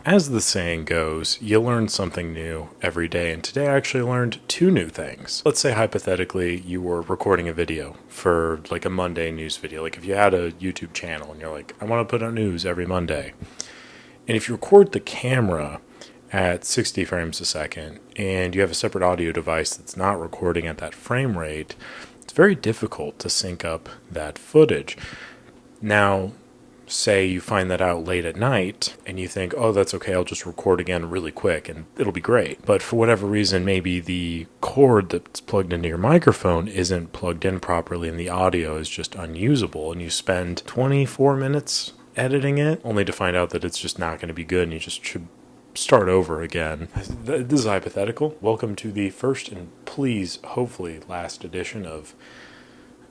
As the saying goes, you learn something new every day, and today I actually learned two new things. Let's say hypothetically you were recording a video for like a Monday news video. Like if you had a YouTube channel and you're like, I want to put out news every Monday. And if you record the camera at 60 frames a second and you have a separate audio device that's not recording at that frame rate, it's very difficult to sync up that footage. Now, say you find that out late at night and you think, oh, that's okay, I'll just record again really quick and it'll be great. But for whatever reason, maybe the cord that's plugged into your microphone isn't plugged in properly and the audio is just unusable, and you spend 24 minutes editing it only to find out that it's just not going to be good and you just should start over again. This is hypothetical. Welcome to the first and please, hopefully, last edition of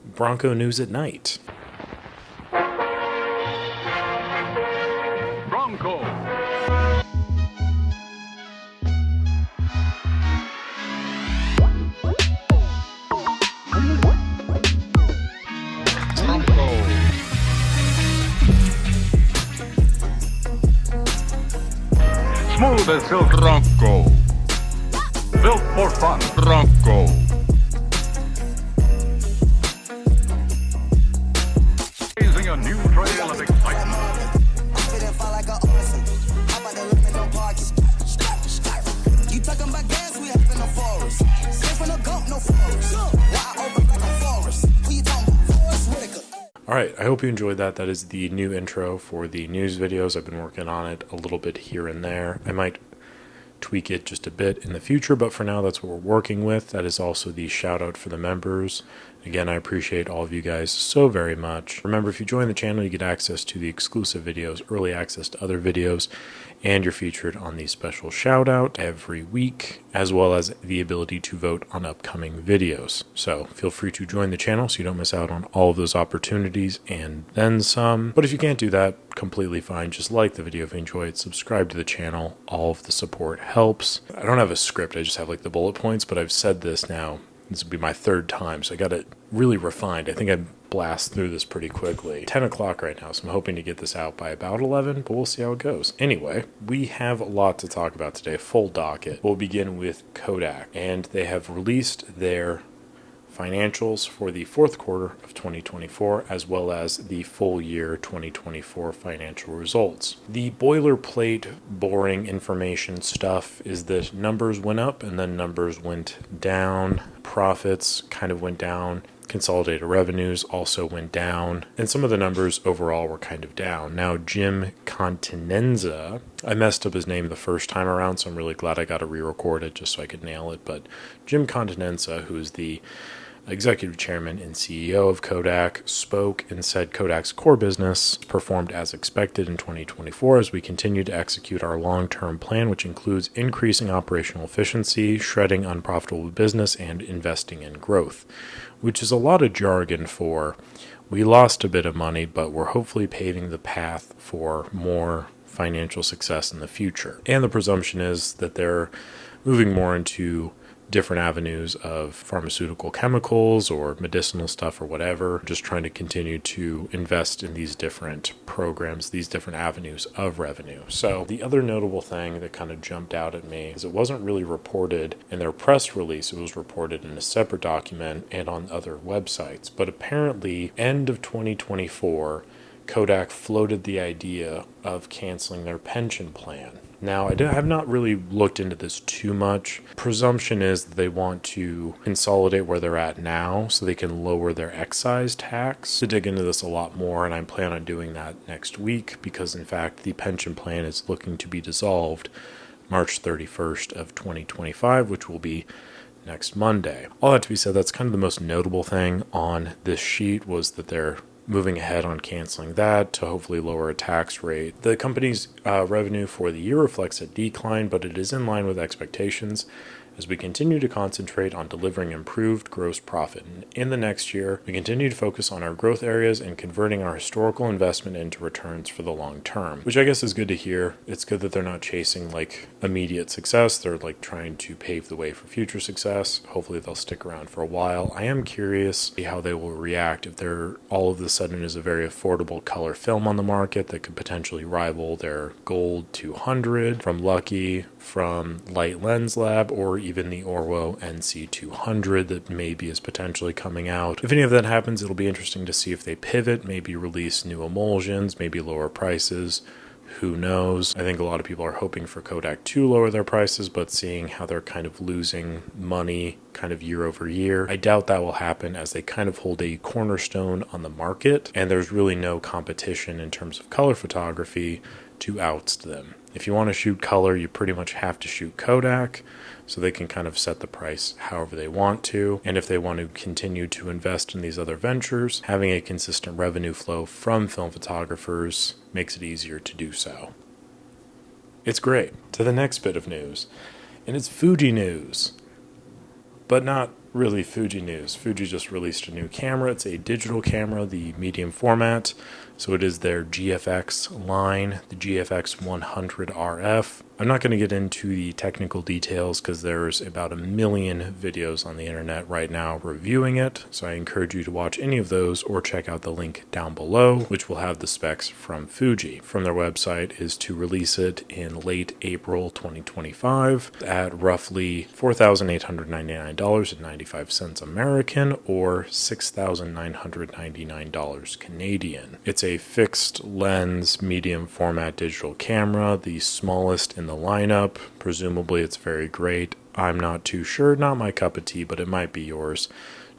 Bronco News at Night. Bronco. Smooth as silk Bronco. Built for fun Bronco. Blazing a new trail of excitement. You talking about gas, we have in the forest. Straight from the gump, no forest. Wide open like a forest. Who you talking about? Forest Whitaker. Alright, I hope you enjoyed that. That is the new intro for the news videos. I've been working on it a little bit here and there. I might tweak it just a bit in the future, but for now that's what we're working with. That is also the shout out for the members. Again, I appreciate all of you guys so very much. Remember, if you join the channel, you get access to the exclusive videos, early access to other videos, and you're featured on the special shout out every week, as well as the ability to vote on upcoming videos. So feel free to join the channel so you don't miss out on all of those opportunities and then some. But if you can't do that, completely fine. Just like the video if you enjoy it, subscribe to the channel. All of the support helps. I don't have a script, I just have like the bullet points, but I've said this now. This will be my third time, so I got it really refined. I think I blast through this pretty quickly. 10 o'clock right now, so I'm hoping to get this out by about 11, but we'll see how it goes. Anyway, we have a lot to talk about today, full docket. We'll begin with Kodak, and they have released their financials for the fourth quarter of 2024, as well as the full year 2024 financial results. The boilerplate, boring information stuff is that numbers went up and then numbers went down. Profits kind of went down. Consolidated revenues also went down, and some of the numbers overall were kind of down. Now, Jim Continenza, I messed up his name the first time around, so I'm really glad I got to re-record it just so I could nail it, but Jim Continenza, who is the executive chairman and CEO of Kodak, spoke and said Kodak's core business performed as expected in 2024 as we continue to execute our long-term plan, which includes increasing operational efficiency, shredding unprofitable business, and investing in growth, which is a lot of jargon for we lost a bit of money, but we're hopefully paving the path for more financial success in the future. And the presumption is that they're moving more into different avenues of pharmaceutical chemicals or medicinal stuff or whatever, just trying to continue to invest in these different programs, these different avenues of revenue. So the other notable thing that kind of jumped out at me is it wasn't really reported in their press release. It was reported in a separate document and on other websites. But apparently, end of 2024, Kodak floated the idea of canceling their pension plan. Now, I have not really looked into this too much. Presumption is that they want to consolidate where they're at now so they can lower their excise tax. To dig into this a lot more, and I plan on doing that next week because, in fact, the pension plan is looking to be dissolved March 31st of 2025, which will be next Monday. All that to be said, that's kind of the most notable thing on this sheet was that they're moving ahead on canceling that to hopefully lower a tax rate. The company's revenue for the year reflects a decline, but it is in line with expectations as we continue to concentrate on delivering improved gross profit. And in the next year, we continue to focus on our growth areas and converting our historical investment into returns for the long term, which I guess is good to hear. It's good that they're not chasing like immediate success. They're like trying to pave the way for future success. Hopefully they'll stick around for a while. I am curious to see how they will react if there all of a sudden is a very affordable color film on the market that could potentially rival their Gold 200 from Lucky, from Light Lens Lab, or even the Orwo NC200 that maybe is potentially coming out. If any of that happens, it'll be interesting to see if they pivot, maybe release new emulsions, maybe lower prices. Who knows? I think a lot of people are hoping for Kodak to lower their prices, but seeing how they're kind of losing money kind of year over year, I doubt that will happen as they kind of hold a cornerstone on the market, and there's really no competition in terms of color photography to oust them. If you want to shoot color, you pretty much have to shoot Kodak, so they can kind of set the price however they want to. And if they want to continue to invest in these other ventures, having a consistent revenue flow from film photographers makes it easier to do so. It's great. To the next bit of news, and it's Fuji news, but not really Fuji news. Fuji just released a new camera. It's a digital camera, the medium format. So it is their GFX line, the GFX100RF. I'm not going to get into the technical details because there's about 1 million videos on the internet right now reviewing it. So I encourage you to watch any of those or check out the link down below, which will have the specs from Fuji. From their website is to release it in late April 2025 at roughly $4,899.95 American or $6,999 Canadian. It's a fixed lens medium format digital camera, the smallest in the lineup. Presumably it's very great. I'm not too sure, not my cup of tea, but it might be yours.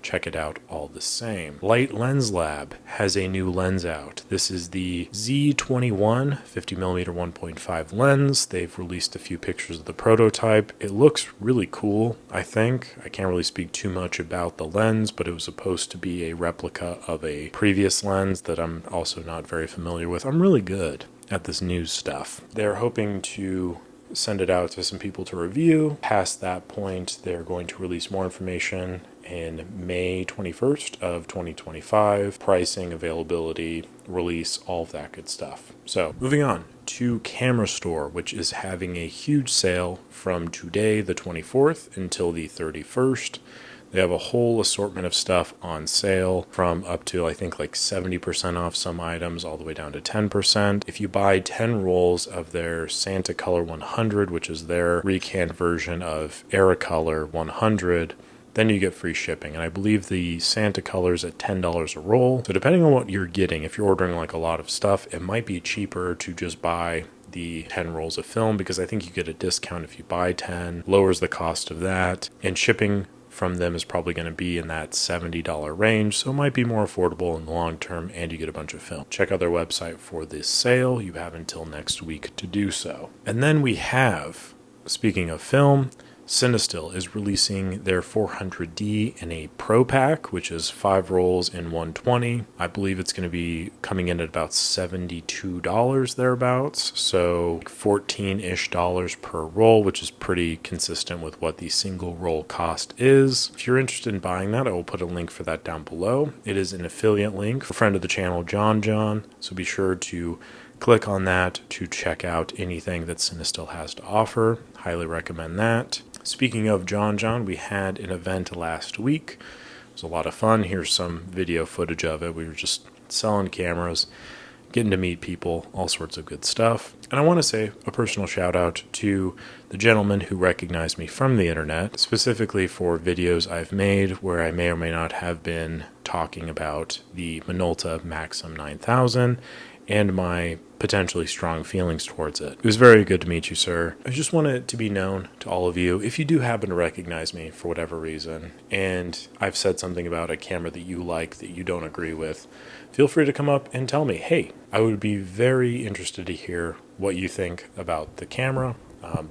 Check it out all the same. Light Lens Lab has a new lens out. This is the Z21 50mm 1.5 lens. They've released a few pictures of the prototype. It looks really cool, I think. I can't really speak too much about the lens, but it was supposed to be a replica of a previous lens that I'm also not very familiar with. I'm really good at this new stuff. They're hoping to send it out to some people to review. Past that point, they're going to release more information in May 21st of 2025. Pricing, availability, release, all of that good stuff. So moving on to Kamerastore, which is having a huge sale from today, the 24th, until the 31st. They have a whole assortment of stuff on sale from up to, I think, like 70% off some items all the way down to 10%. If you buy 10 rolls of their Santa Color 100, which is their recanned version of Aerocolor 100, then you get free shipping. And I believe the Santa Color's at $10 a roll. So depending on what you're getting, if you're ordering like a lot of stuff, it might be cheaper to just buy the 10 rolls of film because I think you get a discount if you buy 10, lowers the cost of that, and shipping from them is probably going to be in that $70 range, so it might be more affordable in the long term, and you get a bunch of film. Check out their website for this sale. You have until next week to do so. And then we have, speaking of film, Cinestill is releasing their 400D in a Pro Pack, which is 5 rolls in 120. I believe it's going to be coming in at about $72 thereabouts, so $14-ish per roll, which is pretty consistent with what the single roll cost is. If you're interested in buying that, I will put a link for that down below. It is an affiliate link for a friend of the channel, John, so be sure to click on that to check out anything that Cinestill has to offer. Highly recommend that. Speaking of John, we had an event last week. It was a lot of fun. Here's some video footage of it. We were just selling cameras, getting to meet people, all sorts of good stuff. And I want to say a personal shout out to the gentleman who recognized me from the internet, specifically for videos I've made where I may or may not have been talking about the Minolta Maxim 9000 and my potentially strong feelings towards it. It was very good to meet you, sir. I just want it to be known to all of you, if you do happen to recognize me for whatever reason, and I've said something about a camera that you like that you don't agree with, feel free to come up and tell me, hey, I would be very interested to hear what you think about the camera.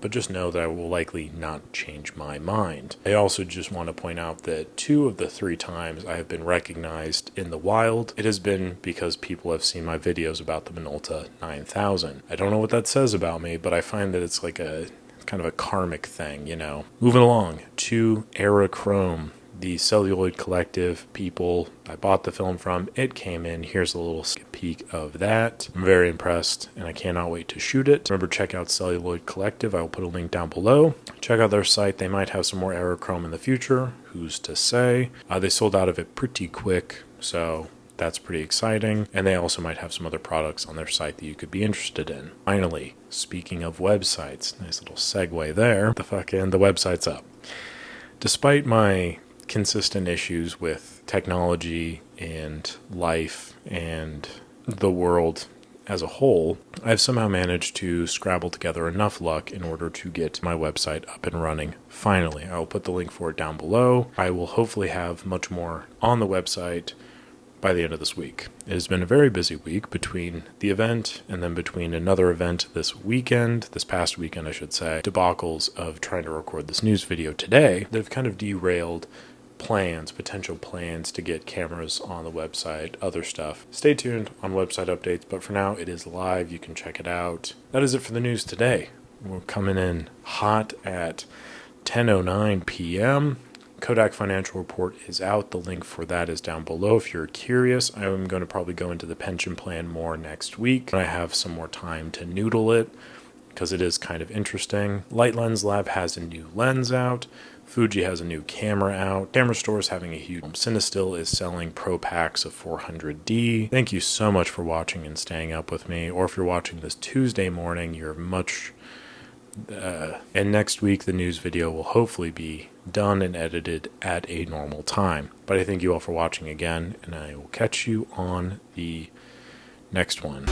But just know that I will likely not change my mind. I also just want to point out that 2 of the 3 times I have been recognized in the wild, it has been because people have seen my videos about the Minolta 9000. I don't know what that says about me, but I find that it's like a kind of a karmic thing, you know. Moving along to Aerochrome, the Celluloid Collective people I bought the film from. It came in. Here's a little sneak peek of that. I'm very impressed, and I cannot wait to shoot it. Remember, check out Celluloid Collective. I will put a link down below. Check out their site. They might have some more Aerochrome in the future. Who's to say? They sold out of it pretty quick, so that's pretty exciting. And they also might have some other products on their site that you could be interested in. Finally, speaking of websites, nice little segue there. The website's up. Despite my consistent issues with technology and life and the world as a whole, I've somehow managed to scrabble together enough luck in order to get my website up and running. Finally, I will put the link for it down below. I will hopefully have much more on the website by the end of this week. It has been a very busy week between the event and then between another event this past weekend I should say, debacles of trying to record this news video today that have kind of derailed potential plans to get cameras on the website, other stuff. Stay tuned on website updates, but for now it is live. You can check it out. That is it for the news today. We're coming in hot at 10:09 p.m. Kodak Financial Report is out. The link for that is down below if you're curious. I am going to probably go into the pension plan more next week when I have some more time to noodle it, because it is kind of interesting. Light Lens Lab has a new lens out. Fuji has a new camera out. Kamerastore is having a huge... Cinestill is selling pro packs of 400D. Thank you so much for watching and staying up with me. Or if you're watching this Tuesday morning, you're much... and next week, the news video will hopefully be done and edited at a normal time. But I thank you all for watching again, and I will catch you on the next one.